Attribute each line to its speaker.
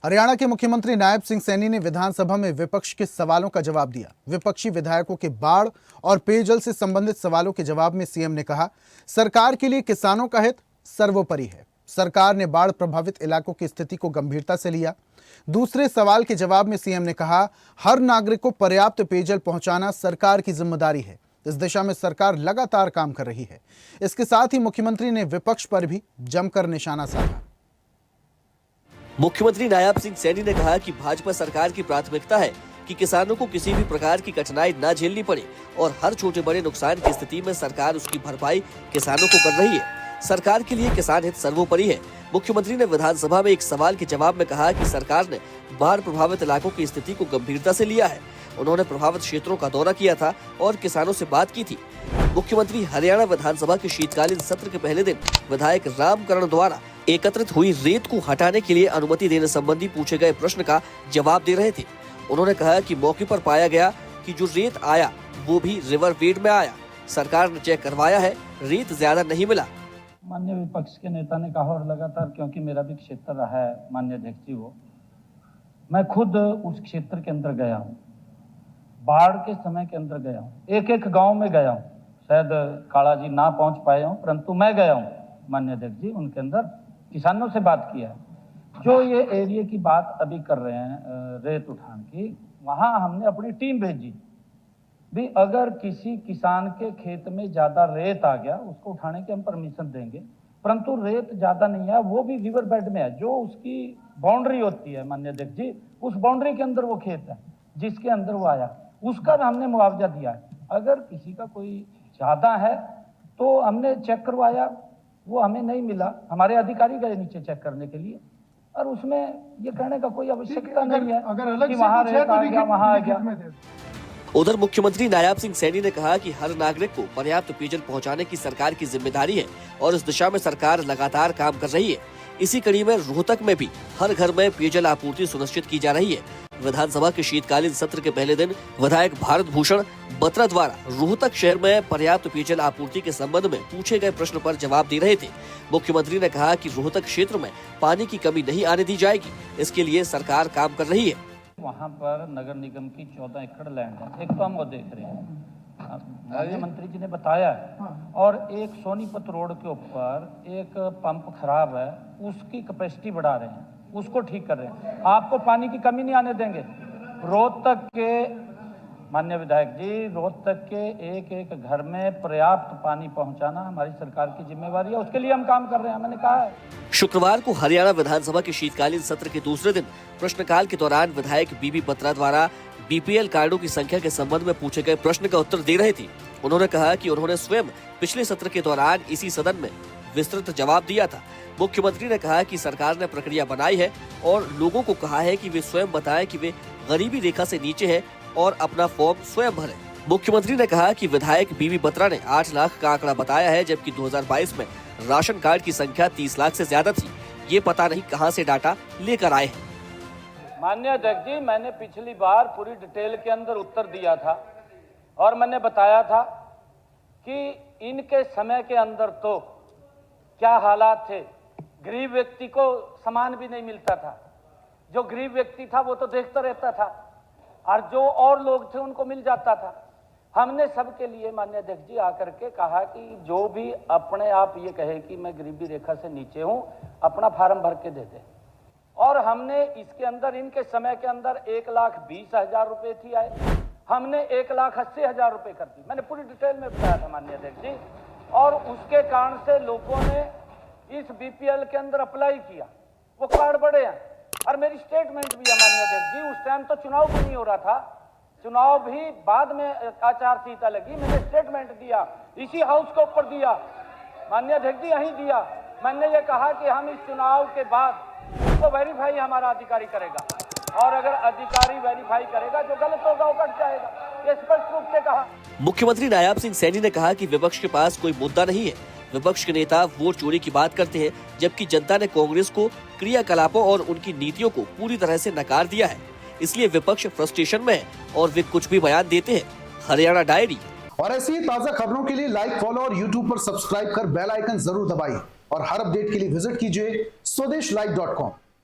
Speaker 1: हरियाणा के मुख्यमंत्री नायब सिंह सैनी ने विधानसभा में विपक्ष के सवालों का जवाब दिया। विपक्षी विधायकों के बाढ़ और पेयजल से संबंधित सवालों के जवाब में सीएम ने कहा, सरकार के लिए किसानों का हित सर्वोपरि है। सरकार ने बाढ़ प्रभावित इलाकों की स्थिति को गंभीरता से लिया। दूसरे सवाल के जवाब में सीएम ने कहा, हर नागरिक को पर्याप्त पेयजल पहुंचाना सरकार की जिम्मेदारी है। इस दिशा में सरकार लगातार काम कर रही है। इसके साथ ही मुख्यमंत्री ने विपक्ष पर भी जमकर निशाना साधा।
Speaker 2: मुख्यमंत्री नायब सिंह सैनी ने कहा कि भाजपा सरकार की प्राथमिकता है कि किसानों को किसी भी प्रकार की कठिनाई न झेलनी पड़े और हर छोटे बड़े नुकसान की स्थिति में सरकार उसकी भरपाई किसानों को कर रही है। सरकार के लिए किसान हित सर्वोपरि है। मुख्यमंत्री ने विधानसभा में एक सवाल के जवाब में कहा कि सरकार ने बाढ़ प्रभावित इलाकों की स्थिति को गंभीरता से लिया है। उन्होंने प्रभावित क्षेत्रों का दौरा किया था और किसानों से बात की थी। मुख्यमंत्री हरियाणा विधानसभा के शीतकालीन सत्र के पहले दिन विधायक रामकरण द्वारा एकत्रित हुई रेत को हटाने के लिए अनुमति देने संबंधी पूछे गए प्रश्न का जवाब दे रहे थे। उन्होंने कहा कि मौके पर पाया गया कि जो रेत आया वो भी रिवर बेड में आया। सरकार ने चेक करवाया है, रेत ज्यादा नहीं मिला।
Speaker 3: माननीय विपक्ष के नेता ने कहा, और लगातार क्योंकि मेरा भी क्षेत्र रहा है माननीय अध्यक्ष जी, वो मैं खुद उस क्षेत्र के अंदर गया हूँ, बाढ़ के समय के अंदर गया हूँ, एक एक गांव में गया हूँ। शायद काला जी ना पहुंच पाए हूँ, परंतु मैं गया हूँ माननीय अध्यक्ष जी, उनके अंदर किसानों से बात किया है। जो ये एरिया की बात अभी कर रहे हैं रेत उठान की, वहाँ हमने अपनी टीम भेजी भी, अगर किसी किसान के खेत में ज्यादा रेत आ गया उसको उठाने की हम परमिशन देंगे, परंतु रेत ज्यादा नहीं है, वो भी रिवर बेड में है, जो उसकी बाउंड्री होती है माननीय अध्यक्ष जी, उस बाउंड्री के अंदर वो खेत है जिसके अंदर वो आया, उसका भी हमने मुआवजा दिया है। अगर किसी का कोई ज्यादा है तो हमने चेक करवाया, वो हमें नहीं मिला, हमारे अधिकारी गए नीचे चेक करने के लिए, और उसमें ये कहने का कोई आवश्यकता नहीं है कि वहाँ रेत आ गया वहाँ आ गया।
Speaker 2: उधर मुख्यमंत्री नायब सिंह सैनी ने कहा कि हर नागरिक को पर्याप्त पेयजल पहुंचाने की सरकार की जिम्मेदारी है और इस दिशा में सरकार लगातार काम कर रही है। इसी कड़ी में रोहतक में भी हर घर में पेयजल आपूर्ति सुनिश्चित की जा रही है। विधानसभा के शीतकालीन सत्र के पहले दिन विधायक भारत भूषण बत्रा द्वारा रोहतक शहर में पर्याप्त पेयजल आपूर्ति के संबंध में पूछे गए प्रश्न पर जवाब दे रहे थे। मुख्यमंत्री ने कहा कि रोहतक क्षेत्र में पानी की कमी नहीं आने दी जाएगी, इसके लिए सरकार काम कर रही है।
Speaker 3: वहाँ पर नगर निगम की 14 एकड़ लैंड है, एक तो हम वो देख रहे हैं, माननीय मंत्री जी ने बताया है, और एक सोनीपत रोड के ऊपर एक पंप खराब है, उसकी कैपेसिटी बढ़ा रहे हैं, उसको ठीक कर रहे हैं। आपको पानी की कमी नहीं आने देंगे। रोहतक के माननीय विधायक जी, रोहतक के एक एक घर में पर्याप्त पानी पहुंचाना हमारी सरकार की जिम्मेवारी है, उसके लिए हम काम कर रहे हैं, मैंने कहा है।
Speaker 2: शुक्रवार को हरियाणा विधानसभा के शीतकालीन सत्र के दूसरे दिन प्रश्नकाल के दौरान विधायक बीबी बत्रा द्वारा बीपीएल कार्डों की संख्या के संबंध में पूछे गए प्रश्न का उत्तर दे रहे थे। उन्होंने कहा कि उन्होंने स्वयं पिछले सत्र के दौरान इसी सदन में विस्तृत जवाब दिया था। मुख्यमंत्री ने कहा कि सरकार ने प्रक्रिया बनाई है और लोगों को कहा है कि वे स्वयं बताएं कि वे गरीबी रेखा से नीचे हैं और अपना फॉर्म स्वयं भरें। मुख्यमंत्री ने कहा कि विधायक बीबी बत्रा ने 8 लाख का आंकड़ा बताया है, जबकि 2022 में राशन कार्ड की संख्या 30 लाख से ज्यादा थी। ये पता नहीं कहां से डाटा लेकर आए हैं।
Speaker 3: माननीय अध्यक्ष जी, मैंने पिछली बार पूरी डिटेल के अंदर उत्तर दिया था और मैंने बताया था कि इनके समय के अंदर तो क्या हालात थे, गरीब व्यक्ति को सामान भी नहीं मिलता था। जो गरीब व्यक्ति था वो तो देखता रहता था और जो और लोग थे उनको मिल जाता था। हमने सबके लिए माननीय अध्यक्ष जी आकर के कहा कि जो भी अपने आप ये कहे कि मैं गरीबी रेखा से नीचे हूं, अपना फार्म भर के दे दे। और हमने इसके अंदर इनके समय के अंदर 1,20,000 रुपए थी आए, हमने 1,80,000 रुपए कर दी। मैंने पूरी डिटेल में बताया था माननीय अध्यक्ष जी, और उसके कारण से लोगों ने इस बीपीएल के अंदर अप्लाई किया, वो कार्ड बढ़े हैं। और मेरी स्टेटमेंट भी है माननीय अध्यक्ष जी, उस टाइम तो चुनाव भी नहीं हो रहा था, चुनाव भी बाद में आचार संहिता लगी, मैंने स्टेटमेंट दिया, इसी हाउस के ऊपर दिया माननीय अध्यक्ष जी, यहीं दिया। मैंने ये कहा कि हम इस चुनाव के बाद उसको वेरीफाई हमारा अधिकारी करेगा, और अगर अधिकारी वेरीफाई करेगा जो गलत होगा वो कट जाएगा, ये स्पष्ट रूप से कहा।
Speaker 2: मुख्यमंत्री नायब सिंह सैनी ने कहा कि विपक्ष के पास कोई मुद्दा नहीं है। विपक्ष के नेता वोट चोरी की बात करते हैं, जबकि जनता ने कांग्रेस को क्रियाकलापों और उनकी नीतियों को पूरी तरह से नकार दिया है। इसलिए विपक्ष फ्रस्ट्रेशन में है और वे कुछ भी बयान देते हैं। हरियाणा डायरी।
Speaker 1: और ऐसी ही ताजा खबरों के लिए लाइक, फॉलो और यूट्यूब पर सब्सक्राइब कर बेल आइकन जरूर दबाइए और हर अपडेट के लिए विजिट कीजिए स्वदेशलाइव.com।